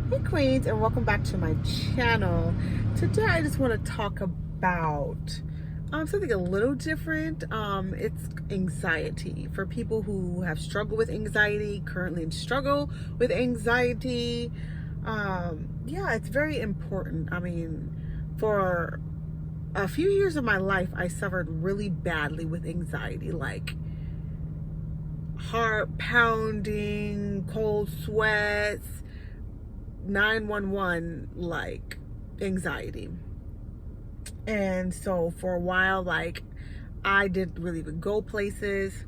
Hey Queens, and welcome back to my channel. Today I just want to talk about something a little different. It's anxiety. For people who have struggled with anxiety, currently struggle with anxiety. Yeah, it's very important. I mean, for a few years of my life, I suffered really badly with anxiety, like heart pounding, cold sweats, 911 like anxiety. And so for a while, like, I didn't really even go places.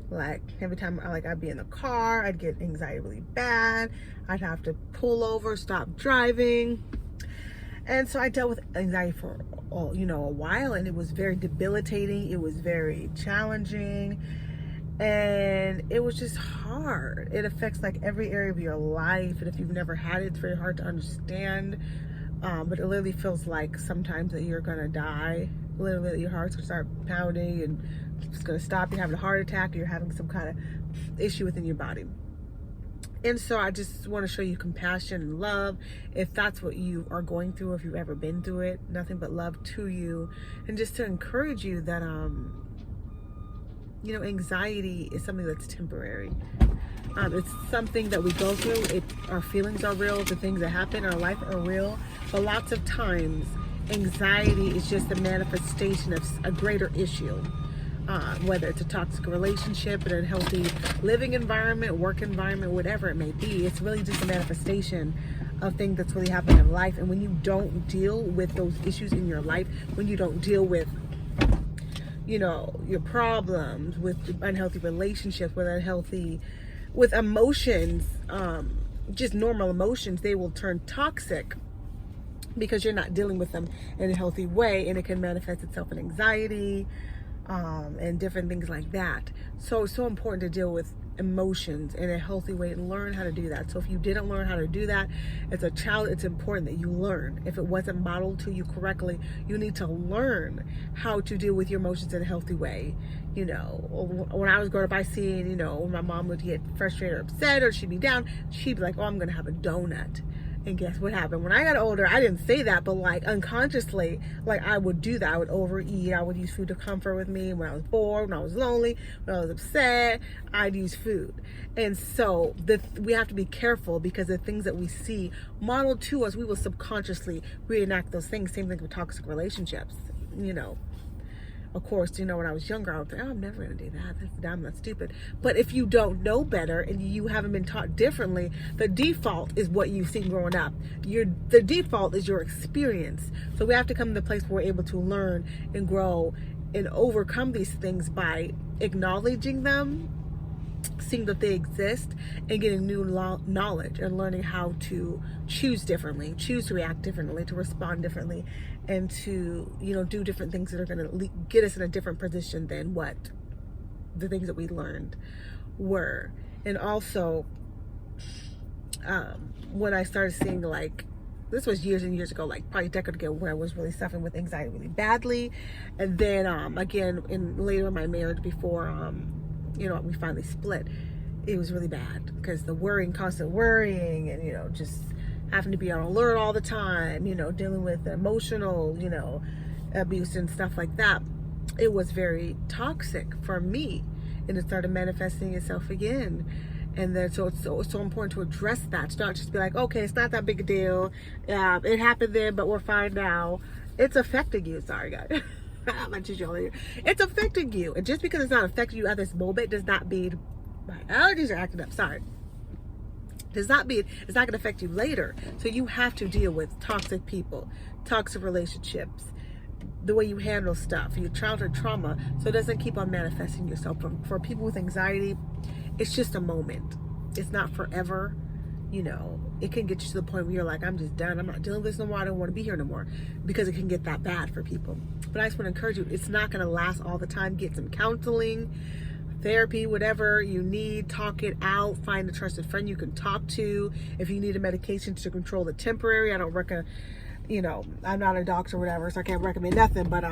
Like every time I'd be in the car, I'd get anxiety really bad. I'd have to pull over, stop driving. And so I dealt with anxiety for a while, and it was very debilitating. It was very challenging, and it was just hard. It affects like every area of your life, and if you've never had it, it's very hard to understand. But it literally feels like sometimes that you're gonna die. Literally, your heart's gonna start pounding, and it's gonna stop. You're having a heart attack, or you're having some kind of issue within your body. And so I just want to show you compassion and love if that's what you are going through, if you've ever been through it. Nothing but love to you, and just to encourage you that anxiety is something that's temporary. It's something that we go through. Our feelings are real. The things that happen in our life are real. But lots of times, anxiety is just a manifestation of a greater issue. Whether it's a toxic relationship, an unhealthy living environment, work environment, whatever it may be, it's really just a manifestation of things that's really happening in life. And when you don't deal with those issues in your life, when you don't deal with your problems, with unhealthy relationships, with emotions, just normal emotions, they will turn toxic because you're not dealing with them in a healthy way, and it can manifest itself in anxiety, and different things like that. So it's so important to deal with emotions in a healthy way and learn how to do that. So if you didn't learn how to do that as a child, it's important that you learn. If it wasn't modeled to you correctly, you need to learn how to deal with your emotions in a healthy way. When I was growing up, I seen, when my mom would get frustrated or upset, or she'd be down, she'd be like, oh, I'm gonna have a donut. And guess what happened? When I got older, I didn't say that, but like unconsciously, like I would do that. I would overeat. I would use food to comfort with me when I was bored, when I was lonely, when I was upset. I'd use food. And so we have to be careful, because the things that we see modeled to us, we will subconsciously reenact those things. Same thing with toxic relationships, Of course, when I was younger, I would think, oh, I'm never going to do that. That's dumb, that's stupid. But if you don't know better and you haven't been taught differently, the default is what you've seen growing up. The default is your experience. So we have to come to the place where we're able to learn and grow and overcome these things by acknowledging them, seeing that they exist, and getting new knowledge and learning how to choose differently, choose to react differently, to respond differently, and to do different things that are going to get us in a different position than what the things that we learned were. And also, when I started seeing, like, this was years and years ago, like probably a decade ago, when I was really suffering with anxiety really badly. And then again, later in my marriage, before we finally split, it was really bad, because the constant worrying, and just having to be on alert all the time, dealing with emotional, abuse and stuff like that. It was very toxic for me, and it started manifesting itself again. And then so it's so important to address that. To not just be like, okay, it's not that big a deal. It happened then, but we're fine now. It's affecting you. Sorry, guys. It's affecting you. And just because it's not affecting you at this moment does not mean my allergies are acting up. Sorry. Does not mean it's not going to affect you later. So you have to deal with toxic people, toxic relationships, the way you handle stuff, your childhood trauma, so it doesn't keep on manifesting yourself. For people with anxiety, it's just a moment. It's not forever. It can get you to the point where you're like, I'm just done. I'm not dealing with this no more. I don't want to be here no more, because it can get that bad for people. But I just want to encourage you, it's not going to last all the time. Get some counseling, therapy, whatever you need. Talk it out. Find a trusted friend you can talk to. If you need a medication to control the temporary, I don't recommend, I'm not a doctor or whatever, so I can't recommend nothing. But,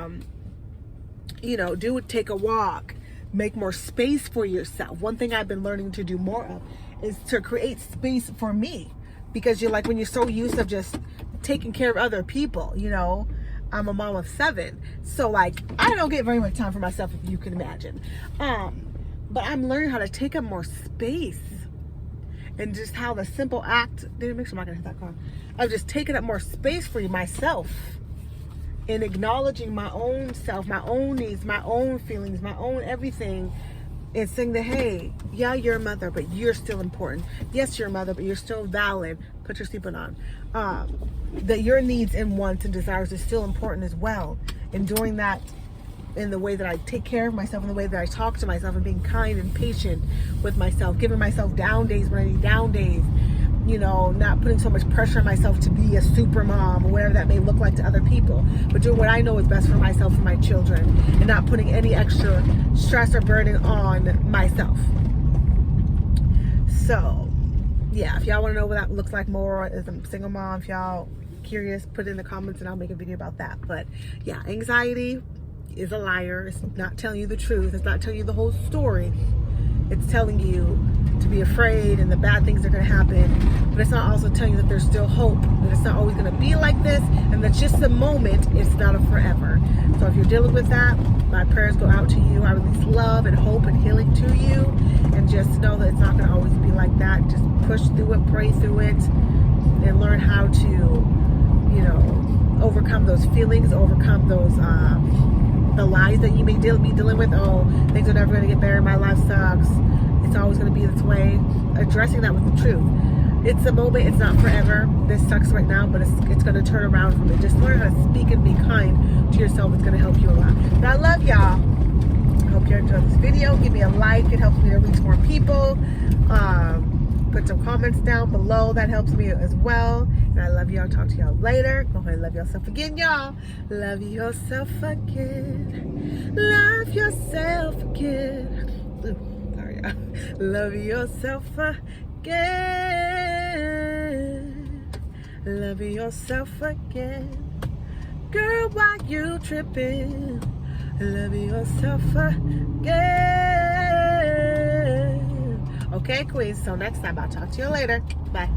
take a walk. Make more space for yourself. One thing I've been learning to do more of is to create space for me, because you're like, when you're so used to just taking care of other people, you know. I'm a mom of 7, so like I don't get very much time for myself, if you can imagine. But I'm learning how to take up more space, and just how the simple act, make sure I'm not gonna hit that car, of just taking up more space for myself, and acknowledging my own self, my own needs, my own feelings, my own everything, and saying that, hey, yeah, you're a mother, but you're still important. Yes, you're a mother, but you're still valid. Put your seatbelt on. That your needs and wants and desires is still important as well. And doing that in the way that I take care of myself, in the way that I talk to myself, and being kind and patient with myself, giving myself down days when I need down days, you know, not putting so much pressure on myself to be a super mom or whatever that may look like to other people, but doing what I know is best for myself and my children, and not putting any extra stress or burden on myself. So yeah, if y'all want to know what that looks like more as a single mom, if y'all curious, put it in the comments and I'll make a video about that. But yeah, anxiety is a liar. It's not telling you the truth. It's not telling you the whole story. It's telling you to be afraid and the bad things are going to happen, but it's not also telling you that there's still hope, that it's not always going to be like this, and that's just a moment. It's not a forever. So if you're dealing with that, my prayers go out to you. I release love and hope and healing to you, and just know that it's not going to always be like that. Just push through it, pray through it, and learn how to, you know, overcome those feelings, overcome those the lies that you may be dealing with. Oh, things are never going to get better, my life sucks, it's always going to be this way. Addressing that with the truth. It's a moment, it's not forever. This sucks right now, but it's going to turn around from it. Just learn how to speak and be kind to yourself. It's going to help you a lot. But I love y'all. I hope you enjoyed this video. Give me a like. It helps me to reach more people. Put some comments down below. That helps me as well. And I love y'all. Talk to y'all later. Go ahead and love yourself again, y'all. Love yourself again. Love yourself again. Ooh, sorry, y'all. Love yourself again. Love yourself again. Girl, why you tripping? Love yourself again. Okay, queens. So next time, I'll talk to you later. Bye.